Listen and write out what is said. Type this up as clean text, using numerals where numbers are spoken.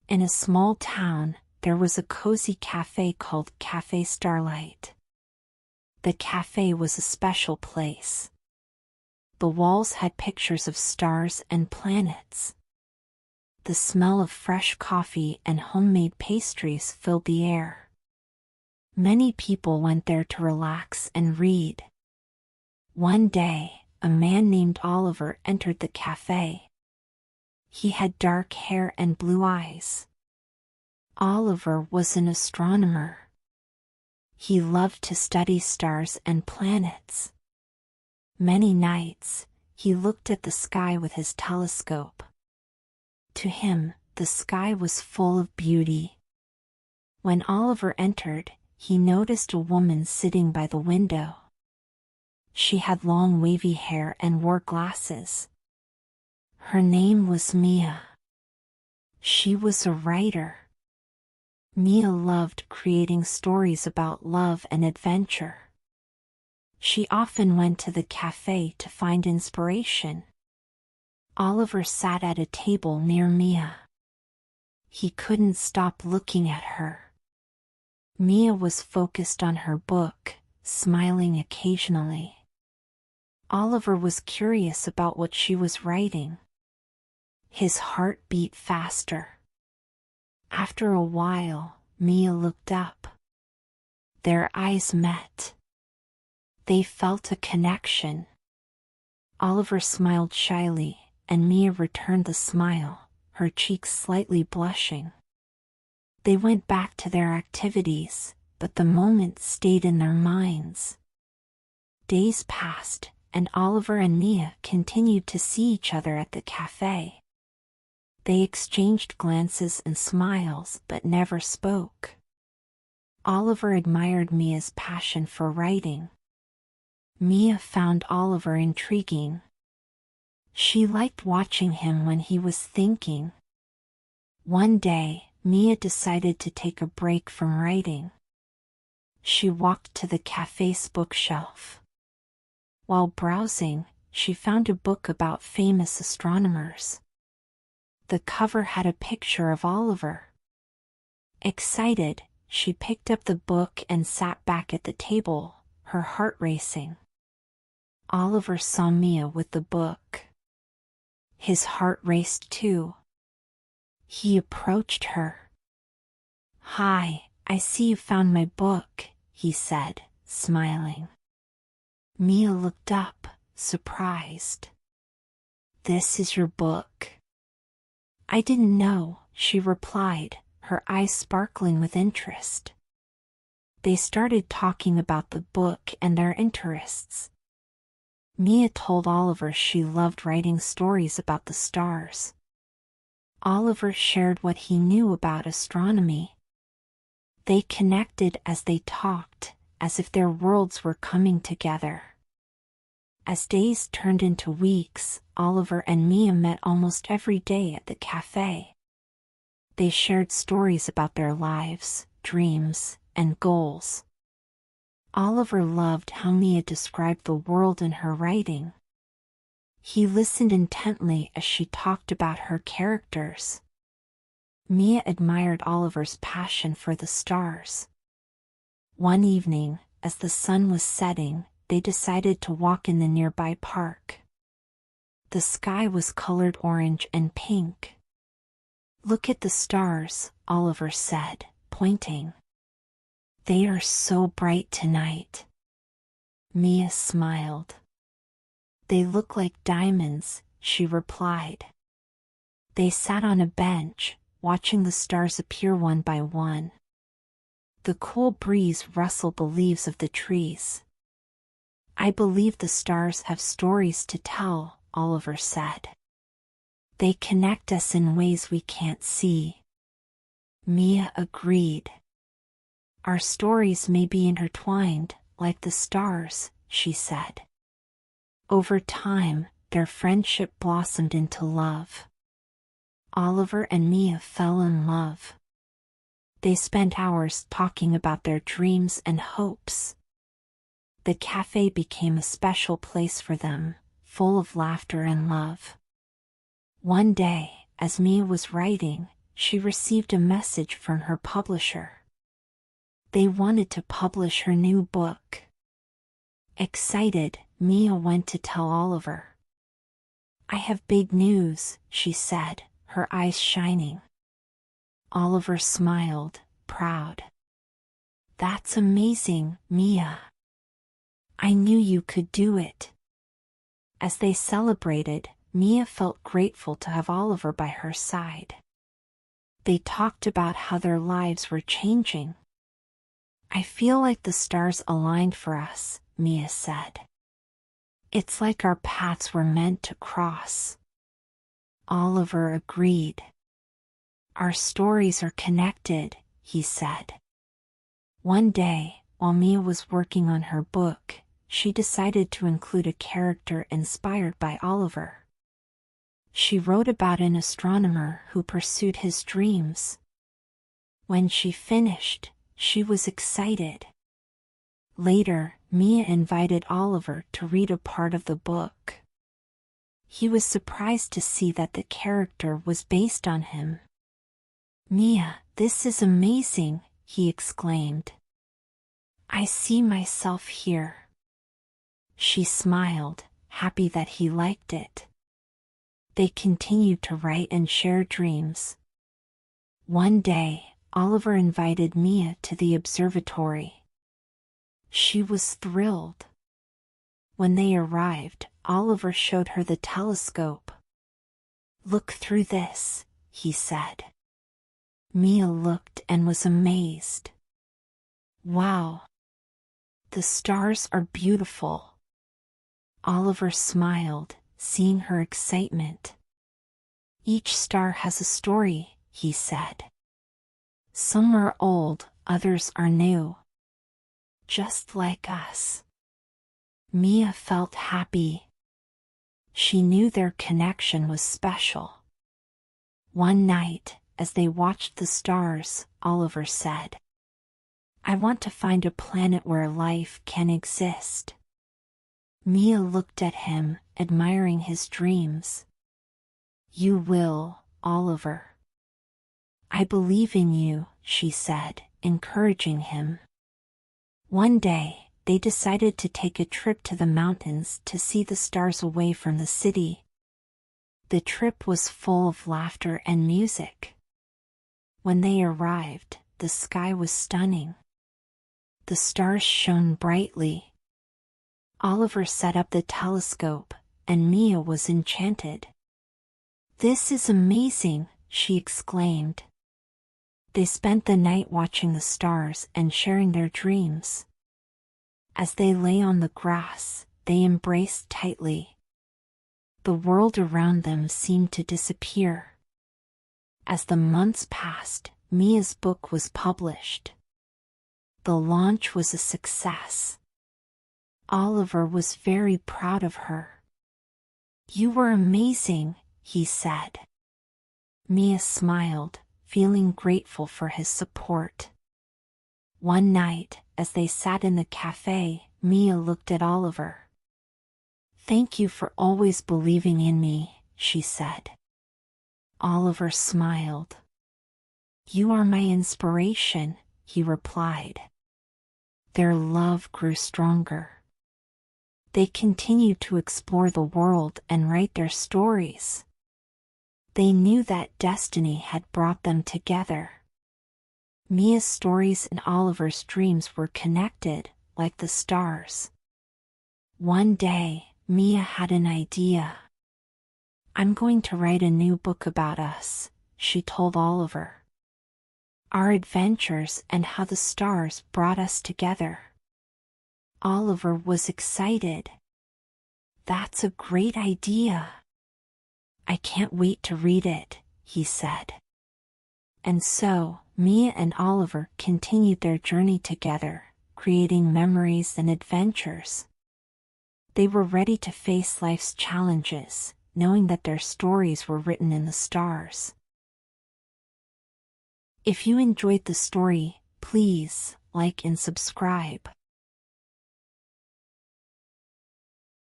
In a small town, there was a cozy cafe called Café Starlight. The cafe was a special place. The walls had pictures of stars and planets. The smell of fresh coffee and homemade pastries filled the air. Many people went there to relax and read. One day, a man named Oliver entered the cafe. He had dark hair and blue eyes. Oliver was an astronomer. He loved to study stars and planets. Many nights, he looked at the sky with his telescope. To him, the sky was full of beauty. When Oliver entered, he noticed a woman sitting by the window. She had long wavy hair and wore glasses. Her name was Mia. She was a writer. Mia loved creating stories about love and adventure. She often went to the cafe to find inspiration. Oliver sat at a table near Mia. He couldn't stop looking at her. Mia was focused on her book, smiling occasionally. Oliver was curious about what she was writing. His heart beat faster. After a while, Mia looked up. Their eyes met. They felt a connection. Oliver smiled shyly, and Mia returned the smile, her cheeks slightly blushing. They went back to their activities, but the moment stayed in their minds. Days passed, and Oliver and Mia continued to see each other at the cafe. They exchanged glances and smiles but never spoke. Oliver admired Mia's passion for writing. Mia found Oliver intriguing. She liked watching him when he was thinking. One day, Mia decided to take a break from writing. She walked to the cafe's bookshelf. While browsing, she found a book about famous astronomers. The cover had a picture of Oliver. Excited, she picked up the book and sat back at the table, her heart racing. Oliver saw Mia with the book. His heart raced too. He approached her. "Hi, I see you found my book," he said, smiling. Mia looked up, surprised. "This is your book?" "I didn't know," she replied, her eyes sparkling with interest. They started talking about the book and their interests. Mia told Oliver she loved writing stories about the stars. Oliver shared what he knew about astronomy. They connected as they talked, as if their worlds were coming together. As days turned into weeks, Oliver and Mia met almost every day at the cafe. They shared stories about their lives, dreams, and goals. Oliver loved how Mia described the world in her writing. He listened intently as she talked about her characters. Mia admired Oliver's passion for the stars. One evening, as the sun was setting, they decided to walk in the nearby park. The sky was colored orange and pink. "Look at the stars," Oliver said, pointing. "They are so bright tonight." Mia smiled. "They look like diamonds," she replied. They sat on a bench, watching the stars appear one by one. The cool breeze rustled the leaves of the trees. "I believe the stars have stories to tell," Oliver said. "They connect us in ways we can't see." Mia agreed. "Our stories may be intertwined, like the stars," she said. Over time, their friendship blossomed into love. Oliver and Mia fell in love. They spent hours talking about their dreams and hopes. The cafe became a special place for them, full of laughter and love. One day, as Mia was writing, she received a message from her publisher. They wanted to publish her new book. Excited, Mia went to tell Oliver. "I have big news," she said, her eyes shining. Oliver smiled, proud. "That's amazing, Mia. I knew you could do it." As they celebrated, Mia felt grateful to have Oliver by her side. They talked about how their lives were changing. "I feel like the stars aligned for us," Mia said. "It's like our paths were meant to cross." Oliver agreed. "Our stories are connected," he said. One day, while Mia was working on her book, she decided to include a character inspired by Oliver. She wrote about an astronomer who pursued his dreams. When she finished, she was excited. Later, Mia invited Oliver to read a part of the book. He was surprised to see that the character was based on him. "Mia, this is amazing," he exclaimed. "I see myself here." She smiled, happy that he liked it. They continued to write and share dreams. One day, Oliver invited Mia to the observatory. She was thrilled. When they arrived, Oliver showed her the telescope. "Look through this," he said. Mia looked and was amazed. "Wow! The stars are beautiful." Oliver smiled, seeing her excitement. "Each star has a story," he said. "Some are old, others are new. Just like us." Mia felt happy. She knew their connection was special. One night, as they watched the stars, Oliver said, "I want to find a planet where life can exist." Mia looked at him, admiring his dreams. "You will, Oliver. I believe in you," she said, encouraging him. One day, they decided to take a trip to the mountains to see the stars away from the city. The trip was full of laughter and music. When they arrived, the sky was stunning. The stars shone brightly. Oliver set up the telescope, and Mia was enchanted. "This is amazing," she exclaimed. They spent the night watching the stars and sharing their dreams. As they lay on the grass, they embraced tightly. The world around them seemed to disappear. As the months passed, Mia's book was published. The launch was a success. Oliver was very proud of her. "You were amazing," he said. Mia smiled, feeling grateful for his support. One night, as they sat in the cafe, Mia looked at Oliver. "Thank you for always believing in me," she said. Oliver smiled. "You are my inspiration," he replied. Their love grew stronger. They continued to explore the world and write their stories. They knew that destiny had brought them together. Mia's stories and Oliver's dreams were connected, like the stars. One day, Mia had an idea. "I'm going to write a new book about us," she told Oliver. "Our adventures and how the stars brought us together." Oliver was excited. "That's a great idea. I can't wait to read it," he said. And so, Mia and Oliver continued their journey together, creating memories and adventures. They were ready to face life's challenges, knowing that their stories were written in the stars. If you enjoyed the story, please like and subscribe.